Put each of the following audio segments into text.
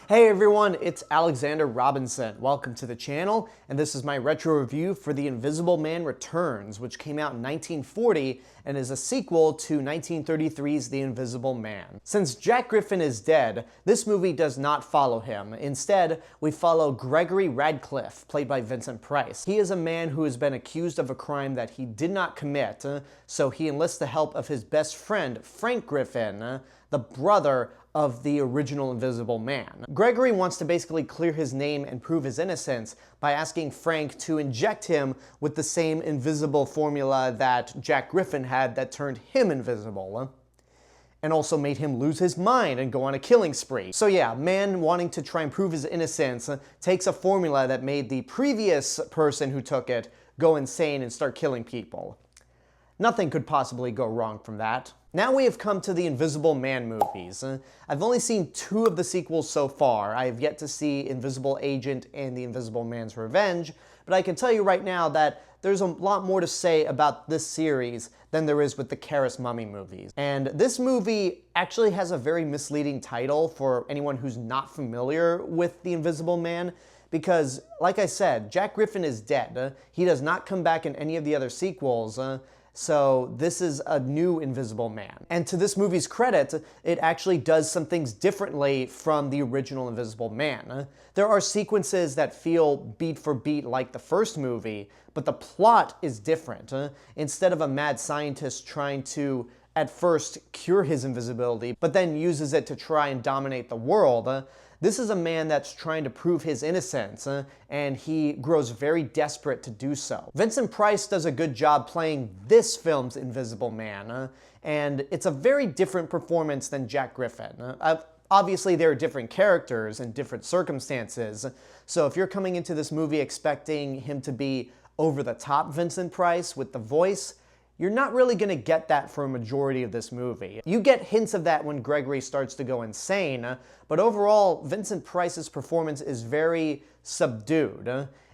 Hey everyone, it's Alexander Robinson. Welcome to the channel, and this is my retro review for The Invisible Man Returns, which came out in 1940 and is a sequel to 1933's The Invisible Man. Since Jack Griffin is dead, this movie does not follow him. Instead, we follow Gregory Radcliffe, played by Vincent Price. He is a man who has been accused of a crime that he did not commit, so he enlists the help of his best friend, Frank Griffin, the brother of the original Invisible Man. Gregory wants to basically clear his name and prove his innocence by asking Frank to inject him with the same invisible formula that Jack Griffin had that turned him invisible, and also made him lose his mind and go on a killing spree. So yeah, man wanting to try and prove his innocence takes a formula that made the previous person who took it go insane and start killing people. Nothing could possibly go wrong from that. Now we have come to the Invisible Man movies. I've only seen 2 of the sequels so far. I have yet to see Invisible Agent and The Invisible Man's Revenge, but I can tell you right now that there's a lot more to say about this series than there is with the Karras Mummy movies. And this movie actually has a very misleading title for anyone who's not familiar with The Invisible Man, because, like I said, Jack Griffin is dead. He does not come back in any of the other sequels. So this is a new Invisible Man. And to this movie's credit, it actually does some things differently from the original Invisible Man. There are sequences that feel beat for beat like the first movie, but the plot is different. Instead of a mad scientist trying to, at first, cure his invisibility, but then uses it to try and dominate the world, this is a man that's trying to prove his innocence, and he grows very desperate to do so. Vincent Price does a good job playing this film's Invisible Man, and it's a very different performance than Jack Griffin. Obviously, there are different characters and different circumstances, so if you're coming into this movie expecting him to be over-the-top Vincent Price with the voice, you're not really going to get that for a majority of this movie. You get hints of that when Gregory starts to go insane, but overall, Vincent Price's performance is very subdued.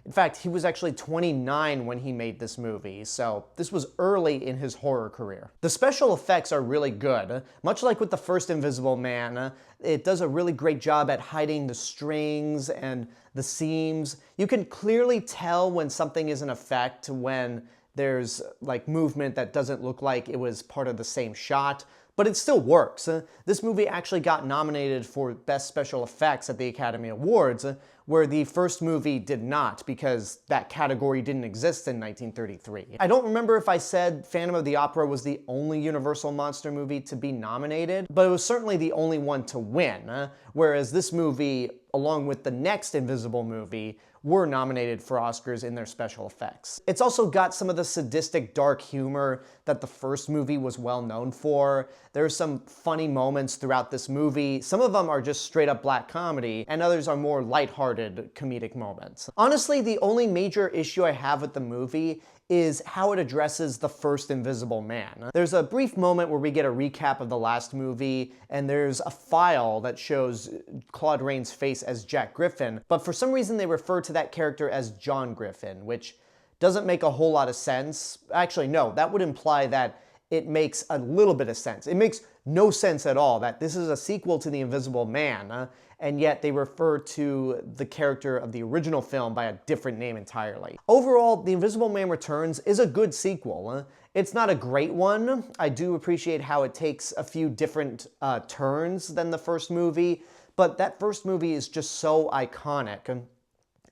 In fact, he was actually 29 when he made this movie, so this was early in his horror career. The special effects are really good. Much like with the first Invisible Man, it does a really great job at hiding the strings and the seams. You can clearly tell when something is an effect when there's like movement that doesn't look like it was part of the same shot, but it still works. This movie actually got nominated for Best Special Effects at the Academy Awards, where the first movie did not, because that category didn't exist in 1933. I don't remember if I said Phantom of the Opera was the only Universal monster movie to be nominated, but it was certainly the only one to win, whereas this movie, along with the next Invisible movie, were nominated for Oscars in their special effects. It's also got some of the sadistic dark humor that the first movie was well known for. There are some funny moments throughout this movie. Some of them are just straight up black comedy, and others are more lighthearted comedic moments. Honestly, the only major issue I have with the movie is how it addresses the first Invisible Man. There's a brief moment where we get a recap of the last movie, and there's a file that shows Claude Rains' face as Jack Griffin, but for some reason they refer to that character as John Griffin, which doesn't make a whole lot of sense. Actually, no, that would imply that it makes a little bit of sense. It makes no sense at all that this is a sequel to The Invisible Man, and yet they refer to the character of the original film by a different name entirely. Overall, The Invisible Man Returns is a good sequel. It's not a great one. I do appreciate how it takes a few different turns than the first movie, but that first movie is just so iconic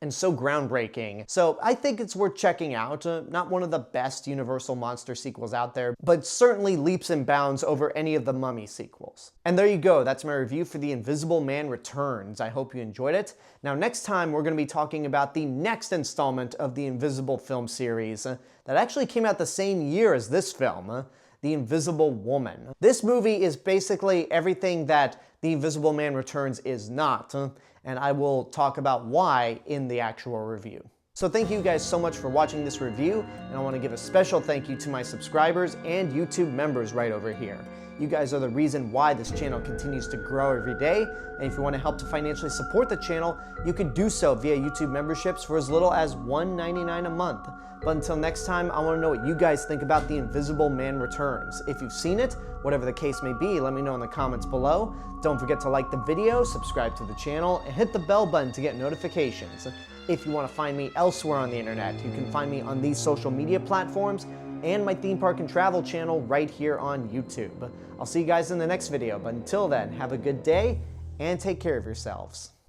and so groundbreaking. So I think it's worth checking out. Not one of the best Universal monster sequels out there, but certainly leaps and bounds over any of the Mummy sequels. And there you go, that's my review for The Invisible Man Returns. I hope you enjoyed it. Now next time we're going to be talking about the next installment of the Invisible film series that actually came out the same year as this film, The Invisible Woman. This movie is basically everything that The Invisible Man Returns is not, and I will talk about why in the actual review. So thank you guys so much for watching this review, and I want to give a special thank you to my subscribers and YouTube members right over here. You guys are the reason why this channel continues to grow every day, and if you want to help to financially support the channel, you can do so via YouTube memberships for as little as $1.99 a month. But until next time, I want to know what you guys think about The Invisible Man Returns. If you've seen it, whatever the case may be, let me know in the comments below. Don't forget to like the video, subscribe to the channel, and hit the bell button to get notifications. If you want to find me elsewhere on the internet, you can find me on these social media platforms and my theme park and travel channel right here on YouTube. I'll see you guys in the next video, but until then, have a good day and take care of yourselves.